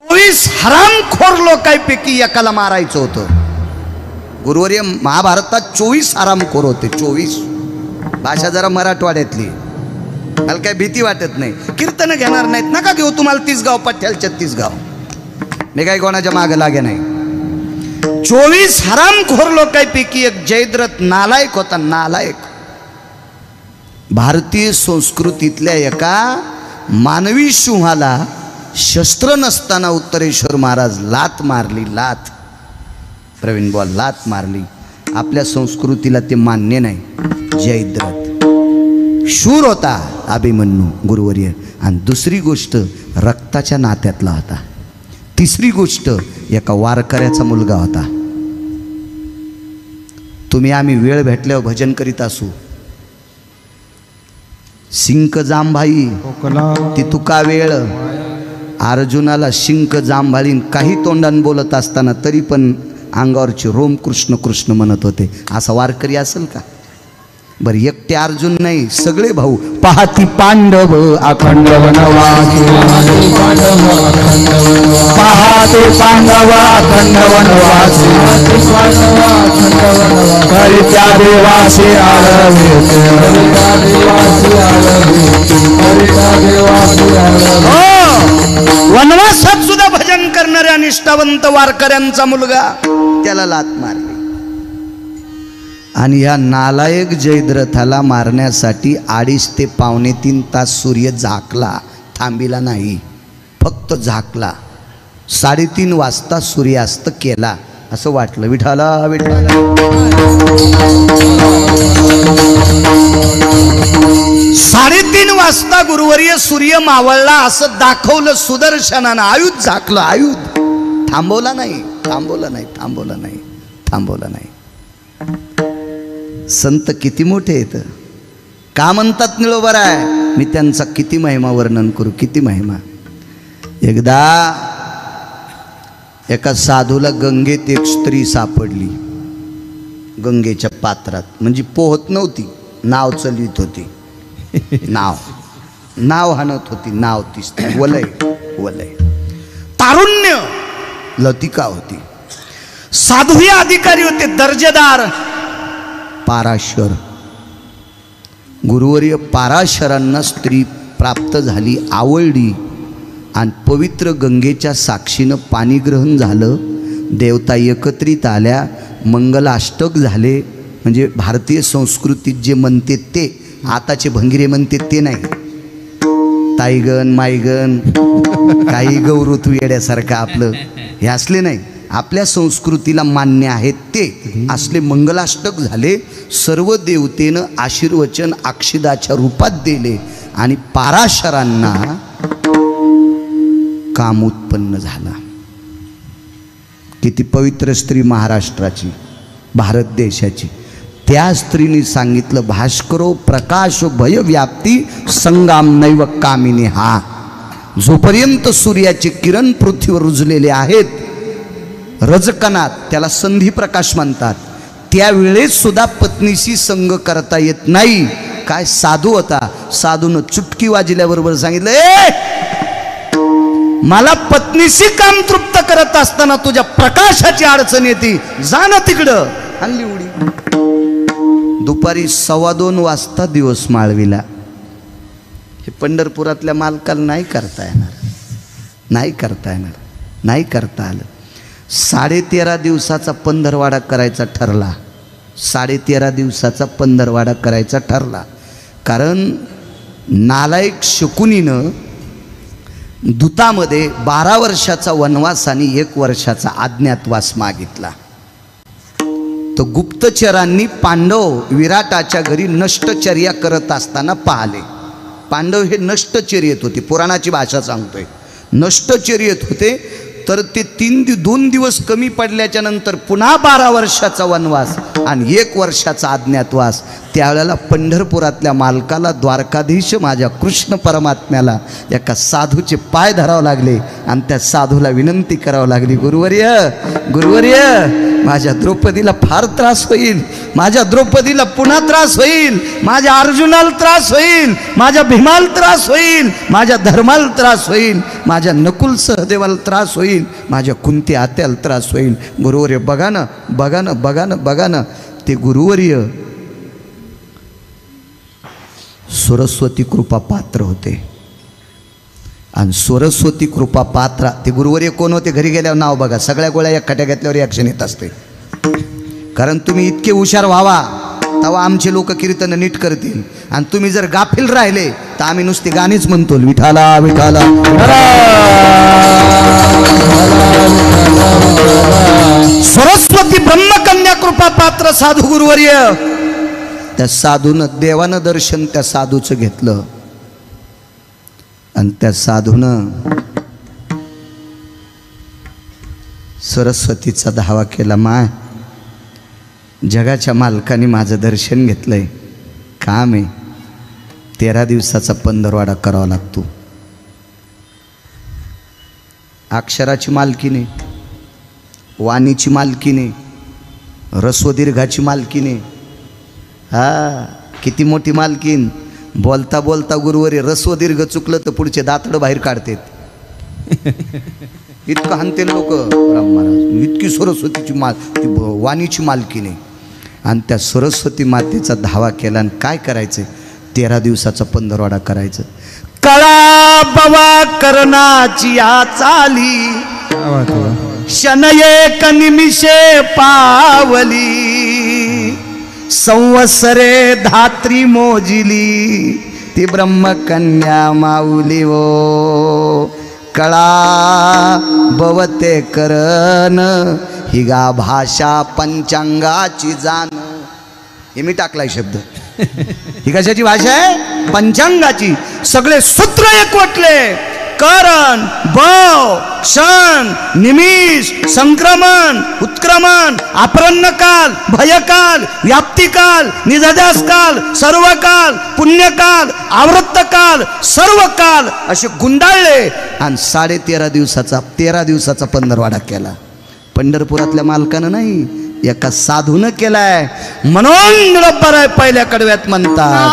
24 हरामखोर लोकांपैकी एकाला मारायचं होतं. गुरुवर्य महाभारतात 24 हरामखोर होते. 24. भाषा जरा मराठवाड्यातली, मला काय भीती वाटत नाही. कीर्तन घेणार नाहीत नका घेऊ, तुम्हाला 30 गाव पठ्ठ्याल 36 गाव, मी काही कोणाच्या मागे लागे नाही. 24 हरामखोर लोकांपैकी एक जयद्रथ नालायक होता. नालायक. भारतीय संस्कृतीतल्या एका मानवी सिंहाला शस्त्र नसताना उत्तरेश्वर महाराज लात मारली. लात, प्रवीण बॉल, लात मारली. आपल्या संस्कृतीला ते मान्य नाही. जयद्रथ शूर होता, अभिमन्यू गुरुवर्य. आणि दुसरी गोष्ट रक्ताच्या नात्यातला होता. तिसरी गोष्ट एका वारकऱ्याचा मुलगा होता. तुम्ही आम्ही वेळ भेटल्यावर भजन करीत असू. शिंक जांभाई ती तुका वेळ. अर्जुनाला शिंक जांभाळीन काही तोंडान बोलत असताना तरी पण अंगावरचे रोम कृष्ण कृष्ण म्हणत होते. असा वारकरी असेल का? बरं, एकटे अर्जुन नाही, सगळे भाऊ. पाहती पांडव अखंड वनवासी, पाहते पांडव अखंड वनवासी, हरित्या देवासी आळवे, वनवासात सुद्धा भजन करणाऱ्या निष्ठावंत वारकऱ्यांचा मुलगा, त्याला लात मारली. आणि या नालायक जयद्रथाला मारण्यासाठी 2.5 ते 2.25 तास सूर्य झाकला, थांबिला नाही, फक्त झाकला. 3:30 वाजता सूर्यास्त केला. असं वाटलं विठाला विठाला. 3:30 वाजता गुरुवर्य सूर्य मावळला असं दाखवलं सुदर्शनानं. आयुध झाकलं, आयुध. थांबवला नाही, थांबवला नाही, थांबवला नाही, थांबवला नाही. संत किती मोठे आहेत, का म्हणतात निळोबर आहे. मी त्यांचा किती महिमा वर्णन करू, किती महिमा. एकदा एका साधूला गंगेत एक स्त्री सापडली. गंगेच्या पात्रात, म्हणजे पोहत नव्हती, नाव चालवित होती. नाव हाणत होती. नाव ती स्त्री वलय वलय. तारुण्य, लतिका होती. साधू हे अधिकारी होते, दर्जेदार. पाराशर गुरुवर्य पाराशरांना स्त्री प्राप्त झाली, आवडली. आणि पवित्र गंगेच्या साक्षीनं पाणीग्रहण झालं. देवता एकत्रित आल्या, मंगलाष्टक झाले. म्हणजे भारतीय संस्कृतीत जे म्हणते ते, आताचे भंगिरे म्हणते ते नाही. ताईगण माईगण काही गौरव येड्यासारखं आपलं हे असले नाही. आपल्या संस्कृतीला मान्य आहेत ते असले मंगलाष्टक झाले. सर्व देवतेनं आशीर्वचन अक्षिदाच्या रूपात दिले. आणि पाराशरांना काम उत्पन्न झाला. किती पवित्र स्त्री महाराष्ट्राची, भारत देशाची. त्या स्त्रीने सांगितलं, भास्करो प्रकाश भय व्याप्ती संगाम नैव कामिनी. हा जोपर्यंत सूर्याचे किरण पृथ्वीवर रुजलेले आहेत रजकणात, त्याला संधी प्रकाश म्हणतात, त्यावेळेस सुद्धा पत्नीशी संग करता येत नाही. काय साधू होता, साधून चुटकी वाजल्याबरोबर सांगितलं, मला पत्नीशी काम तृप्त करत असताना तुझ्या प्रकाशाची अडचण येते, जा ना तिकडं. हल्ली उडी. दुपारी 2:15 वाजता दिवस माळविला. हे पंढरपुरातल्या मालकाला नाही करता येणार, नाही करता येणार, नाही करता आलं. 13.5 दिवसाचा पंधरवाडा करायचा ठरला. 13.5 दिवसाचा पंधरवाडा करायचा ठरला. कारण नालायक शकुनीनं दूतामध्ये 12 वर्षाचा वनवास आणि 1 वर्षाचा अज्ञातवास मागितला. तो गुप्तचरांनी पांडव विराटाच्या घरी नष्टचर्या करत असताना पाहिले. पांडव हे नष्टचर्येत होते, पुराणाची भाषा सांगतोय, नष्टचर्येत होते. तर ते 2 दिवस कमी पडल्याच्या नंतर पुन्हा 12 वर्षाचा वनवास आणि 1 वर्षाचा अज्ञातवास. त्यावेळेला पंढरपुरातल्या मालकाला, द्वारकाधीश माझ्या कृष्ण परमात्म्याला एका साधूचे पाय धरावे लागले आणि त्या साधूला विनंती करावी लागली, गुरुवर्य गुरुवर्य माझ्या द्रौपदीला फार त्रास होईल, माझ्या द्रौपदीला पुन्हा त्रास होईल, माझ्या अर्जुनाला त्रास होईल, माझ्या भीमाला त्रास होईल, माझ्या धर्माला त्रास होईल, माझ्या नकुल सहदेवाला त्रास होईल, माझ्या कुंती आत्याला त्रास होईल. गुरुवर्य बघा ना, बघा ना, बघा ना, बघा ना, ते गुरुवर्य सरस्वती कृपा पात्र होते. आणि सरस्वती कृपा पात्र ते गुरुवर्य कोण होते? घरी गेल्यावर नाव बघा, सगळ्या गोळ्या एक खट्या घेतल्यावर ॲक्शन येत असते. कारण तुम्ही इतके हुशार व्हावा तेव्हा आमचे लोक कीर्तन नीट करतील. आणि तुम्ही जर गाफील राहिले तर आम्ही नुसती गाणीच म्हणतो, विठाला विठाला. सरस्वती ब्रह्मकन्या कृपा पात्र साधू गुरुवर्य, त्या साधूनं देवानं दर्शन त्या साधूचं घेतलं. आणि त्या साधूनं सरस्वतीचा धावा केला. माय, जगाच्या मालकाने माझं दर्शन घेतलंय, काम आहे, 13 दिवसाचा पंधरवाडा करावा लागतो. अक्षराची मालकीने, वाणीची मालकीने, रस्वदीर्घाची मालकीने. हा, किती मोठी मालकीन. बोलता बोलता गुरुवारी रस्वदीर्घ चुकलं तर पुढचे दातडं बाहेर काढतात. इतकं हानते लोक. राम महाराज इतकी सरस्वतीची वाणीची मालकीने. आणि त्या सरस्वती मातेचा धावा केला. आणि काय करायचं? 13 दिवसाचा पंधरवाडा करायचं. कळा बवा करणाची या चाली, शनये कनिमिषे पावली, संवत्सरे धात्री मोजिली, ती ब्रह्मकन्या माऊली वो. कळा बवते करण, हिगा भाषा पंचांगाची जाण. हे मी टाकलाय शब्द. ही कशाची भाषा आहे? पंचांगाची. सगळे सूत्र एकवटले. करण, बव, क्षण, निमिष, संक्रमण, उत्क्रमण, अपरण्यकाल, भयकाल, व्याप्तिकाल, निधध्यासकाल, सर्वकाल, पुण्यकाल, आवृत्तकाल, सर्व काल असे गुंडाळले. आणि 13.5 दिवसाचा पंधरवाडा केला. पंढरपुरातल्या मालकानं नाही, एका साधूनं केलाय. म्हणून बरं पहिल्या कडव्यात म्हणतात,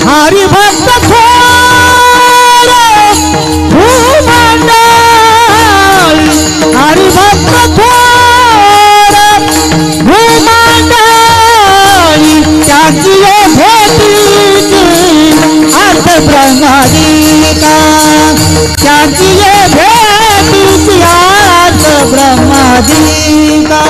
हरिभक्त थोर भूमंडळ, हरिभक्त थोर भूमंडळ, त्याची भेटीची अर्थ ब्रह्मादिका, त्याची भेटीची अर्थ ब्रह्मादिका.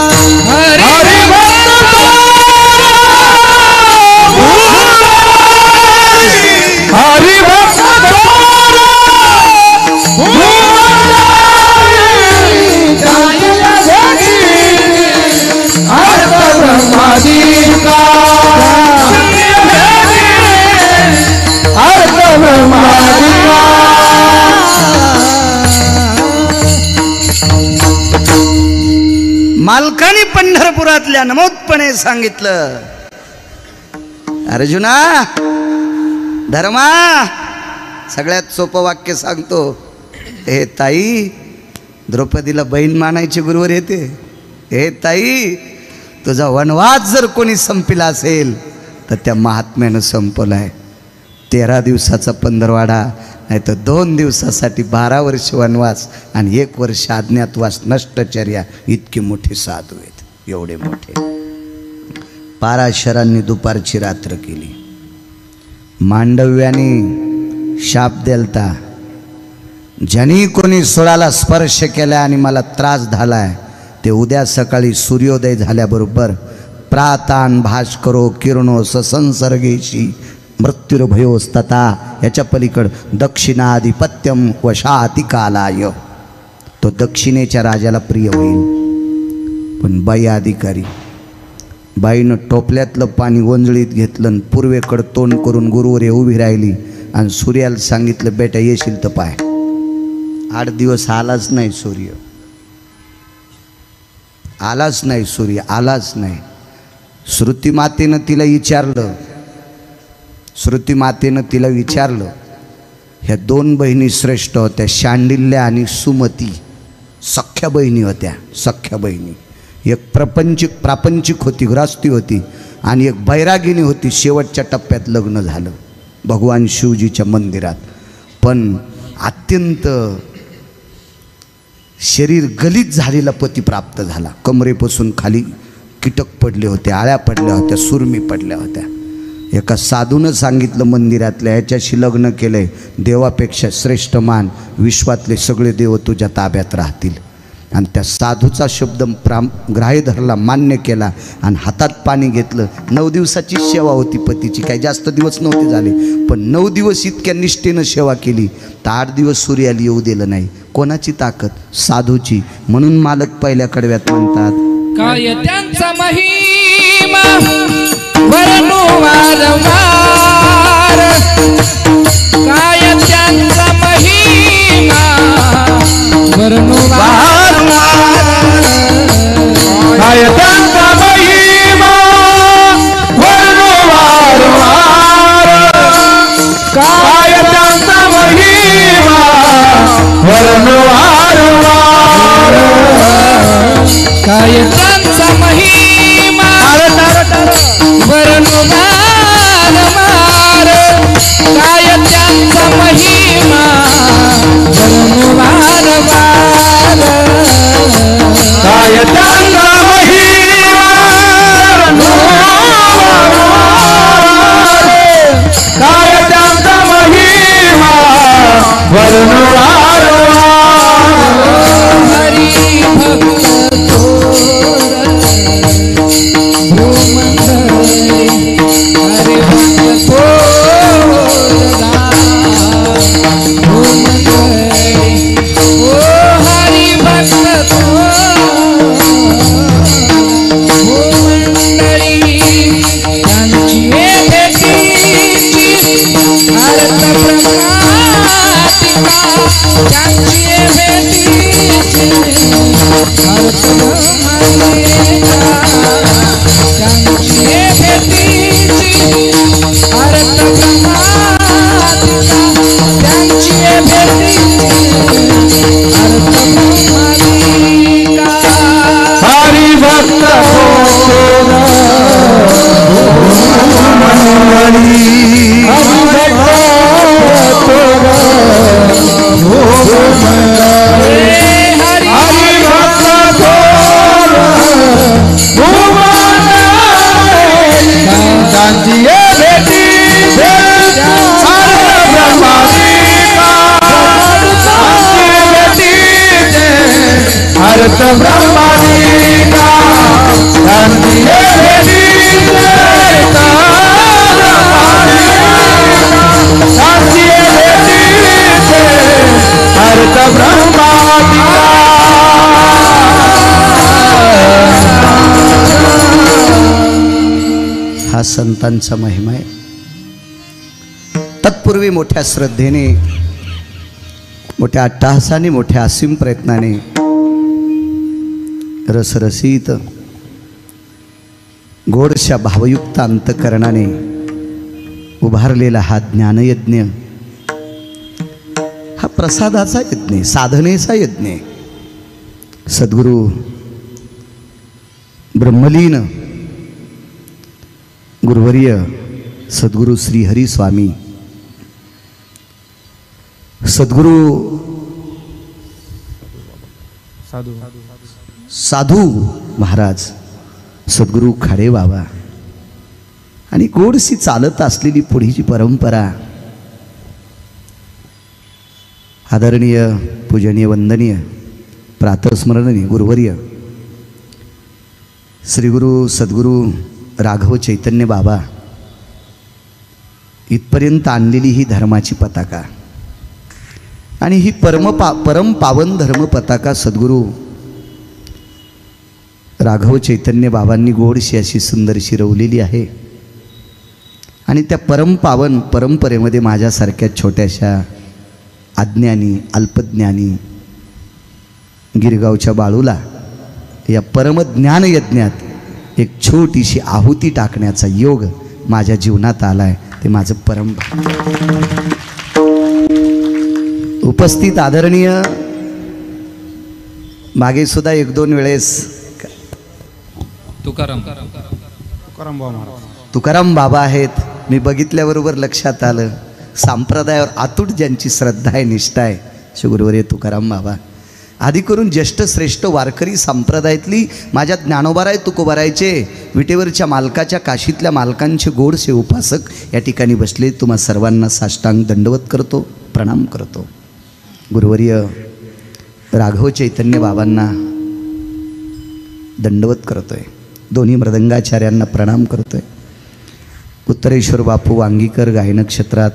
मालकाने पंढरपुरातल्या नमोदपणे सांगितलं, अर्जुना धर्मा, सगळ्यात सोपं वाक्य सांगतो. हे ताई, द्रौपदीला बहीण मानायचे गुरुवर येते. हे ताई, तुझा वनवास जर कोणी संपला असेल तर त्या महात्म्यानं संपलाय. 13 दिवसाचा पंधरवाडा, नाही तर 2 दिवसासाठी 12 वर्ष वनवास आणि 1 वर्ष अज्ञातवास, नष्टचर्या. इतके मोठे साधू आहेत, एवढे मोठे. पाराशरांनी दुपारची रात्र केली. मांडव्याने शाप देलता, ज्यांनी कोणी सुळाला स्पर्श केला आणि मला त्रास झालाय ते उद्या सकाळी सूर्योदय झाल्याबरोबर प्रातान भास्करो किरणो ससंसर्गेशी मृत्युर्भयोस्तता, याच्या पलीकड दक्षिणाधिपत्यम वशाति कालाय. तो दक्षिणेच्या राजाला प्रिय होईल. पण बाई अधिकारी बाईनं टोपल्यातलं पाणी गोंजळीत घेतलं आणि पूर्वेकडं तोंड करून गुरुवर उभी राहिली आणि सूर्याला सांगितलं, बेटा येशील तर पाय. 8 दिवस आलाच नाही सूर्य, आलाच नाही सूर्य, आलाच नाही. श्रुतीमातेनं तिला विचारलं, श्रुतीमातेनं तिला विचारलं. ह्या 2 बहिणी श्रेष्ठ होत्या, शांडिल्य आणि सुमती, सख्या बहिणी होत्या, सख्या बहिणी. एक प्रापंचिक होती, ग्रस्ती होती, आणि एक बैरागिनी होती. शेवटच्या टप्प्यात लग्न झालं भगवान शिवजीच्या मंदिरात. पण अत्यंत शरीर गलित झालेला पती प्राप्त झाला. कमरेपासून खाली कीटक पडले होते, आळ्या पडल्या होत्या, सुरमी पडल्या होत्या. एका साधूनं सांगितलं मंदिरातल्या, याच्याशी लग्न केलंय, देवापेक्षा श्रेष्ठ मान, विश्वातले सगळे देव तुझ्या ताब्यात राहतील. आणि त्या साधूचा शब्द ग्राह्य धरला, मान्य केला आणि हातात पाणी घेतलं. 9 दिवसाची सेवा होती पतीची, काही जास्त दिवस नव्हते झाले, पण 9 दिवस इतक्या निष्ठेनं सेवा केली तर 8 दिवस सूर्याला येऊ दिलं नाही. कोणाची ताकद? साधूची. म्हणून मालक पहिल्या कडव्यात म्हणतात, काय त्यांचा महिमा वर्णू वारंवार, काय त्यांचा महिमा वर्णू वारंवार, काय त्यांचा महिमा वर्णू वारंवार, काय त्यांचा महिमा वर्णू वारंवार, काय त्यांचा महिमा वर्णू वारंवार, काय त्यांचा महिमा वर्णू वारंवार, काय त्यांचा महिमा वर्णू वारंवार, काय त्यांचा महिमा वर्णू वारंवार. हरी भक्त हा संतांचा महिमा आहे. तत्पूर्वी मोठ्या श्रद्धेने, मोठ्या अट्टहासाने, मोठ्या असीम प्रयत्नाने, रसरसीत गोडशा भावयुक्त अंतकरणाने उभारलेला हा ज्ञानयज्ञ, हा प्रसादाचा यज्ञ, साधनेचा यज्ञ. सद्गुरु ब्रह्मलीन गुरुवर्य सद्गुरु श्रीहरी स्वामी, सद्गुरु साधू महाराज, सद्गुरु खाडे बाबा आणि गोडसी चालत असलेली पुढीची परंपरा, आदरणीय पूजनीय वंदनीय प्रातस्मरणीय गुरुवर्य श्री गुरु सद्गुरु राघव चैतन्य बाबा, इथपर्यंत आणलेली ही धर्माची पताका आणि ही परम पावन धर्म पताका सद्गुरु राघव चैतन्य बाबांनी गोडशी अशी सुंदरशी रवलेली आहे आणि त्या परमपावन परंपरेमध्ये माझ्यासारख्या छोट्याशा अज्ञानी अल्पज्ञानी गिरगावच्या बाळूला या परमज्ञान यज्ञात एक छोटीशी आहुती टाकण्याचा योग माझ्या जीवनात आला आहे. ते माझं परम उपस्थित आदरणीय मागे सुद्धा एक दोन वेळेस तुकाराम बाबा आहेत. मी बघितल्याबरोबर लक्षात आलं संप्रदायावर अतूट ज्यांची श्रद्धा आहे निष्ठा आहे श्री तुकाराम बाबा. आधी करून ज्येष्ठ श्रेष्ठ वारकरी संप्रदायातली माझ्या ज्ञानोबाराय तुकोबारायचे विटेवरच्या मालकाच्या काशीतल्या मालकांचे गोडसे उपासक या ठिकाणी बसले. तुम्हा सर्वांना साष्टांग दंडवत करतो, प्रणाम करतो. गुरुवर्य राघव चैतन्य बाबांना दंडवत करतोय. दोन्ही मृदंगाचार्यांना प्रणाम करतोय. उत्तरेश्वर बापू वांगीकर गायन क्षेत्रात